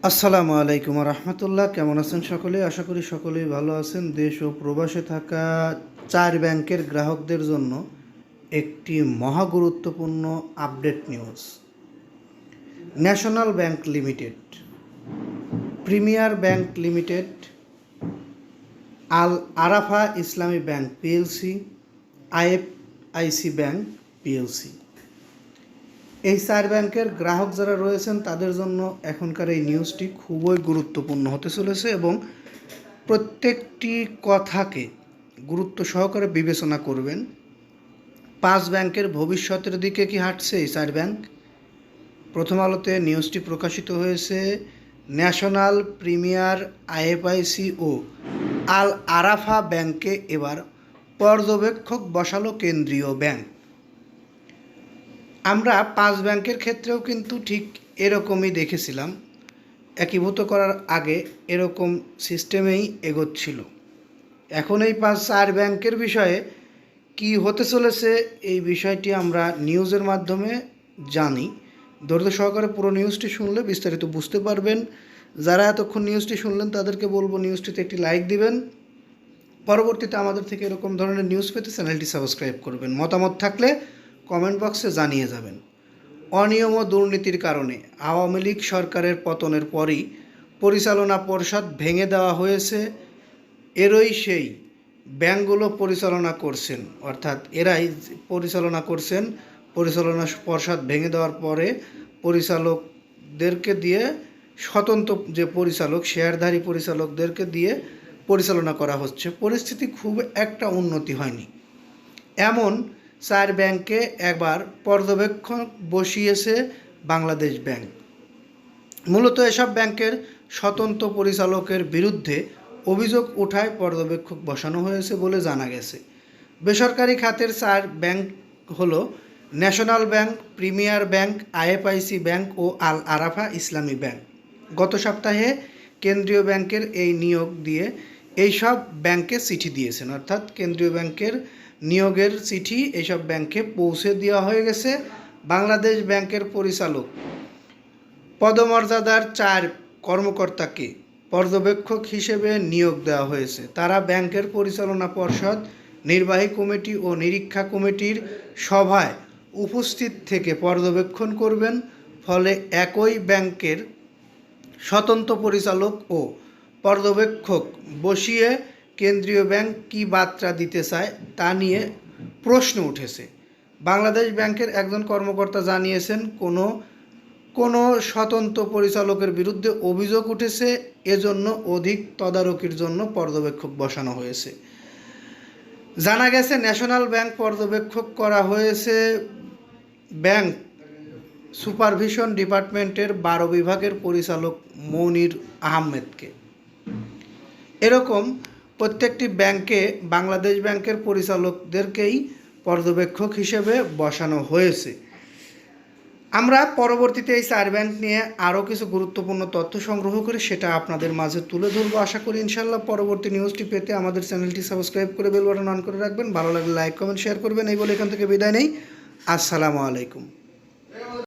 আসসালামু আলাইকুম রহমতুল্লাহ। কেমন আছেন সকলে? আশা করি সকলেই ভালো আছেন। দেশ ও প্রবাসে থাকা 4 ব্যাংকের গ্রাহকদের জন্য একটি মহা গুরুত্বপূর্ণ update news. National bank limited, premier bank limited, Al Arafah Islami bank PLC, IFIC bank PLC, এই 4 ব্যাংকের গ্রাহক যারা রয়েছেন তাদের জন্য এখনকার এই নিউজটি খুবই গুরুত্বপূর্ণ হতে চলেছে এবং প্রত্যেকটি কথাকে গুরুত্ব সহকারে বিবেচনা করবেন। 5 ব্যাংকের ভবিষ্যতের দিকে কি হাঁটছে এই 4 ব্যাংক? প্রথম আলোতে নিউজটি প্রকাশিত হয়েছে। ন্যাশনাল, প্রিমিয়ার, আইএফআইসি ও আল আরাফা ব্যাংকে এবার পর্যবেক্ষক বসালো কেন্দ্রীয় ব্যাংক। আমরা 5 ব্যাংকের ক্ষেত্রেও কিন্তু ঠিক এরকমই দেখেছিলাম। একীভূত করার আগে এরকম সিস্টেমেই এগোচ্ছিল। এখন এই 4 ব্যাংকের বিষয়ে কি হতে চলেছে এই বিষয়টি আমরা নিউজের মাধ্যমে জানি। ধৈর্য সহকারে পুরো নিউজটি শুনলে বিস্তারিত বুঝতে পারবেন। যারা এতক্ষণ নিউজটি শুনলেন তাদেরকে বলবো নিউজটিতে একটি লাইক দিবেন। পরবর্তীতে আমাদের থেকে এরকম ধরনের নিউজ পেতে চ্যানেলটি সাবস্ক্রাইব করবেন। মতামত থাকলে কমেন্ট বক্সে জানিয়ে যাবেন। অনিয়ম ও দুর্নীতির কারণে আওয়ামী লীগ সরকারের পতনের পরই পরিচালনা পর্ষদ ভেঙে দেওয়া হয়েছে। এরই সেই ব্যাংকগুলো পরিচালনা করছেন, অর্থাৎ এরাই পরিচালনা করছেন। পরিচালনা পর্ষদ ভেঙে দেওয়ার পরে পরিচালকদেরকে দিয়ে, স্বতন্ত্র যে পরিচালক, শেয়ারধারী পরিচালকদেরকে দিয়ে পরিচালনা করা হচ্ছে। পরিস্থিতি খুব একটা উন্নতি হয়নি। এমন 4 ব্যাংকে একবার পর্যবেক্ষক বসিয়েছে বাংলাদেশ ব্যাংক। মূলত এসব ব্যাংকের স্বতন্ত্র পরিচালকের বিরুদ্ধে অভিযোগ ওঠায় পর্যবেক্ষক বসানো হয়েছে বলে জানা গেছে। বেসরকারি খাতের 4 ব্যাংক হলো national bank, premier bank, IFIC bank ও আল আরাফা ইসলামী ব্যাংক। গত সপ্তাহে কেন্দ্রীয় ব্যাংকের এই নিয়োগ দিয়ে এইসব ব্যাংকে চিঠি দিয়েছেন, অর্থাৎ কেন্দ্রীয় ব্যাংকের নিয়োগের চিঠি এইসব ব্যাংকে পৌঁছে দেওয়া হয়ে গেছে। বাংলাদেশ ব্যাংকের পরিচালক পদমর্যাদার 4 কর্মকর্তাকে পর্যবেক্ষক হিসেবে নিয়োগ দেওয়া হয়েছে। তারা ব্যাংকের পরিচালনা পর্ষদ, নির্বাহী কমিটি ও নিরীক্ষা কমিটির সভায় উপস্থিত থেকে পর্যবেক্ষণ করবেন। ফলে একই ব্যাংকের স্বতন্ত্র পরিচালক ও পর্যবেক্ষক বসিয়ে কেন্দ্রীয় ব্যাংক কী বার্তা দিতে চায় তা নিয়ে প্রশ্ন উঠেছে। বাংলাদেশ ব্যাংকের একজন কর্মকর্তা জানিয়েছেন, কোনো স্বতন্ত্র পরিচালকের বিরুদ্ধে অভিযোগ উঠেছে, এজন্য অধিক তদারকির জন্য পর্যবেক্ষক বসানো হয়েছে। জানা গেছে ন্যাশনাল ব্যাংক পর্যবেক্ষক করা হয়েছে ব্যাংক সুপারভিশন ডিপার্টমেন্টের 12 বিভাগের পরিচালক মনির আহমেদকে। এরকম প্রত্যেকটি ব্যাংকে বাংলাদেশ ব্যাংকের পরিচালকদেরকেই পর্যবেক্ষক হিসেবে বসানো হয়েছে। আমরা পরবর্তীতে এই 4 ব্যাংক নিয়ে আরও কিছু গুরুত্বপূর্ণ তথ্য সংগ্রহ করে সেটা আপনাদের মাঝে তুলে ধরবো। আশা করি ইনশাল্লাহ। পরবর্তী নিউজটি পেতে আমাদের চ্যানেলটি সাবস্ক্রাইব করে বেল বাটন অন করে রাখবেন। ভালো লাগলে লাইক, কমেন্ট, শেয়ার করবেন। এই বলে এখান থেকে বিদায় নেই। আসসালামু আলাইকুম।